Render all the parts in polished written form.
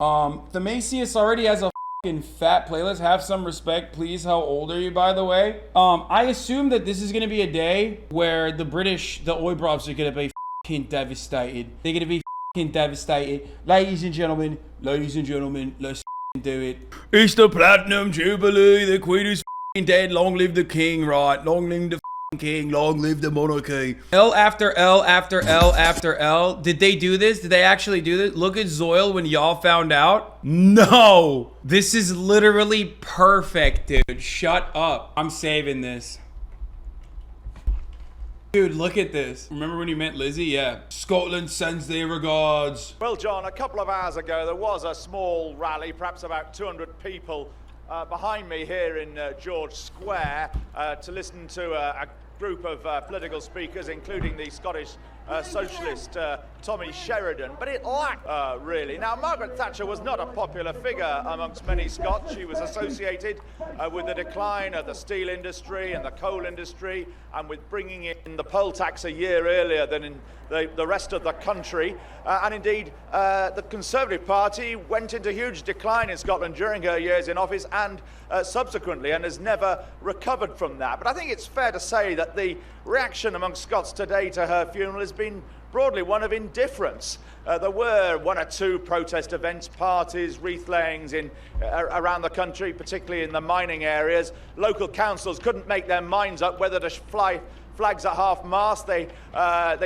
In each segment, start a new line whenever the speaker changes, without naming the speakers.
Themasius already has a fucking fat playlist. Have some respect, please. How old are you, by the way? I assume that this is gonna be a day where the British, the Oibrovs, are gonna be fucking devastated. They're gonna be fucking devastated. Ladies and gentlemen, let's do it. It's the Platinum Jubilee. The Queen is dead. Long live the King, right? Long live the King, long live the monarchy. L after L after L after L. Did they do this? Did they actually do this? Look at Zoil when y'all found out. No! This is literally perfect, dude. Shut up. I'm saving this. Dude, look at this. Remember when you met Lizzie? Yeah. Scotland sends their regards.
Well, John, a couple of hours ago, there was a small rally, perhaps about 200 people, behind me here in George Square to listen to a group of political speakers, including the Scottish socialist Tommy Sheridan, but it lacked really. Now, Margaret Thatcher was not a popular figure amongst many Scots. She was associated with the decline of the steel industry and the coal industry, and with bringing in the poll tax a year earlier than in the rest of the country. And indeed, the Conservative Party went into huge decline in Scotland during her years in office and subsequently, and has never recovered from that. But I think it's fair to say that the reaction amongst Scots today to her funeral has been broadly one of indifference. There were one or two protest events, parties, wreath layings around the country, particularly in the mining areas. Local councils couldn't make their minds up whether to fly flags at half-mast. They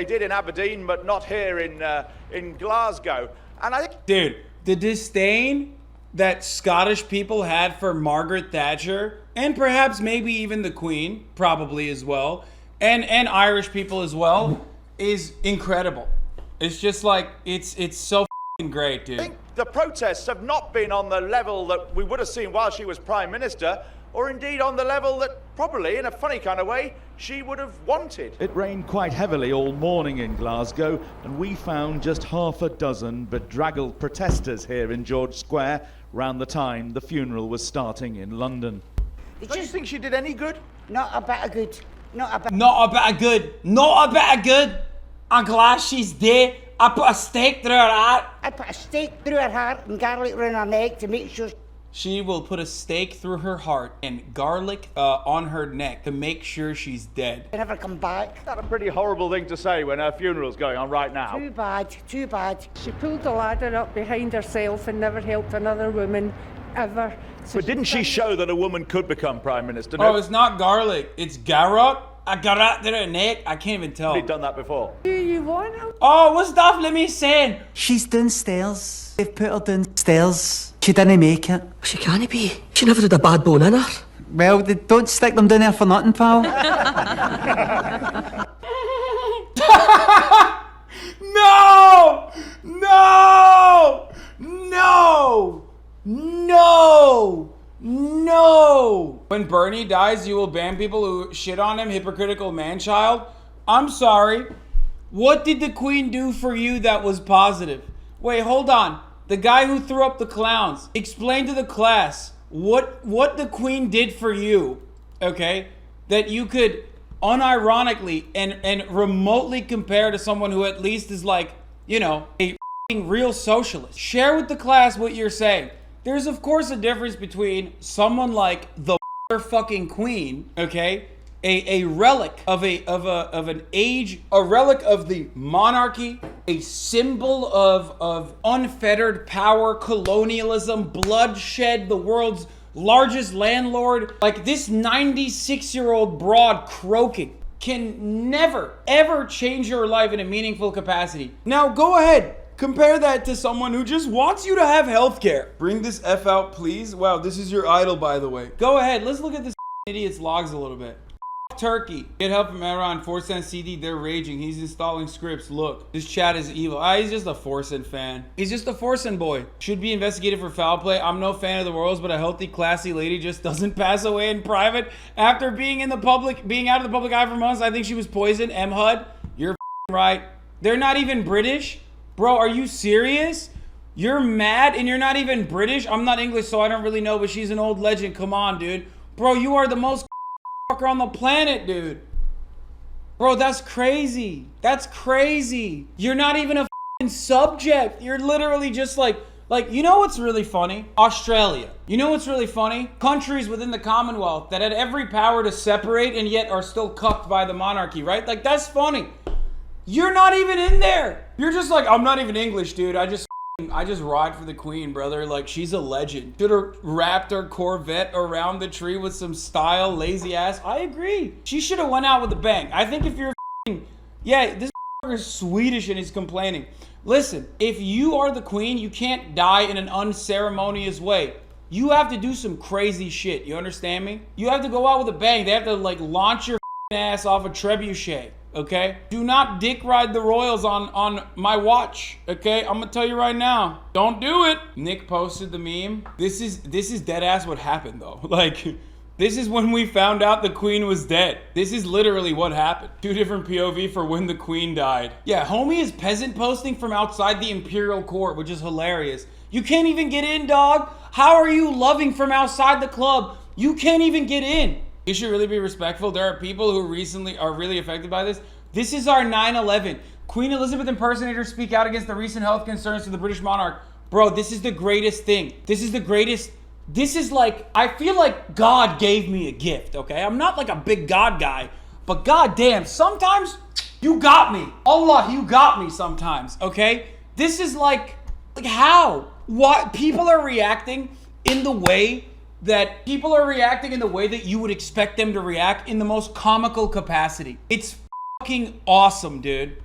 did in Aberdeen, but not here in Glasgow. And I think,
dude, the disdain that Scottish people had for Margaret Thatcher, and perhaps maybe even the Queen, probably as well, and Irish people as well, is incredible. It's just like, it's so f***ing great, dude.
I think the protests have not been on the level that we would have seen while she was Prime Minister, or indeed on the level that probably, in a funny kind of way, she would have wanted.
It rained quite heavily all morning in Glasgow, and we found just half a dozen bedraggled protesters here in George Square round the time the funeral was starting in London.
Do you think she did any good?
Not a bit of good. Not a bit.
Not a bit of good. Not a bit of good. I'm glad she's dead. I put a stake through her heart.
I put a stake through her heart and garlic around her neck to make sure.
She will put a stake through her heart and garlic on her neck to make sure she's dead.
She never come back.
That's a pretty horrible thing to say when her funeral's going on right now.
Too bad, too bad.
She pulled the ladder up behind herself and never helped another woman ever. So
But didn't she show that a woman could become Prime Minister?
Oh, it's not garlic. It's garlic. I got it through her neck. I can't even tell.
She'd done that before.
Do you want her?
Oh, what's Daft Lemmy saying?
She's downstairs. They've put her downstairs. She didn't make it.
She can't be. She never had a bad bone in her.
Well, they don't stick them down there for nothing, pal.
No! No! No! No! No! When Bernie dies, you will ban people who shit on him, hypocritical man-child? I'm sorry. What did the Queen do for you that was positive? Wait, hold on. The guy who threw up the clowns. Explain to the class what the Queen did for you, okay? That you could unironically and remotely compare to someone who at least is like, you know, a real socialist. Share with the class what you're saying. There's of course a difference between someone like the fucking Queen, okay? A relic of an age, a relic of the monarchy, a symbol of unfettered power, colonialism, bloodshed, the world's largest landlord. Like this 96-year-old broad croaking can never, ever change your life in a meaningful capacity. Now go ahead. Compare that to someone who just wants you to have healthcare. Bring this F out, please. Wow, this is your idol, by the way. Go ahead. Let's look at this idiot's logs a little bit. Turkey. Get help from Aaron. 4-cent CD. They're raging. He's installing scripts. Look, this chat is evil. He's just a Forsen fan. He's just a Forsen boy. Should be investigated for foul play. I'm no fan of the royals, but a healthy, classy lady just doesn't pass away in private after being out of the public eye for months. I think she was poisoned. M. Hud, you're right. They're not even British. Bro, are you serious? You're mad and you're not even British? I'm not English, so I don't really know, but she's an old legend. Come on, dude. Bro, you are the most fucker on the planet, dude. Bro, that's crazy. That's crazy. You're not even a subject. You're literally just like Like, you know what's really funny? Australia. You know what's really funny? Countries within the Commonwealth that had every power to separate and yet are still cucked by the monarchy, right? Like, that's funny. You're not even in there. You're just like, I'm not even English, dude. I just ride for the queen, brother. Like, she's a legend. Should have wrapped her Corvette around the tree with some style, lazy ass. I agree. She should have went out with a bang. I think if you're yeah, this is Swedish and he's complaining. Listen, if you are the queen, you can't die in an unceremonious way. You have to do some crazy shit. You understand me? You have to go out with a bang. They have to like launch your ass off a trebuchet. Okay? Do not dick ride the royals on my watch. Okay? I'm gonna tell you right now. Don't do it. Nick posted the meme. This is dead ass what happened though. Like, this is when we found out the queen was dead. This is literally what happened. 2 different POV for when the queen died. Yeah, homie is peasant posting from outside the imperial court, which is hilarious. You can't even get in, dog. How are you loving from outside the club? You can't even get in. You should really be respectful. There are people who recently are really affected by this. This is our 9/11. Queen Elizabeth impersonators speak out against the recent health concerns to the British monarch. Bro, this is the greatest thing. This is the greatest. This is like, I feel like God gave me a gift, okay? I'm not like a big God guy, but goddamn, sometimes you got me. Allah, you got me sometimes, okay? This is like how? What? People are reacting in the way that you would expect them to react in the most comical capacity. It's fucking awesome, dude.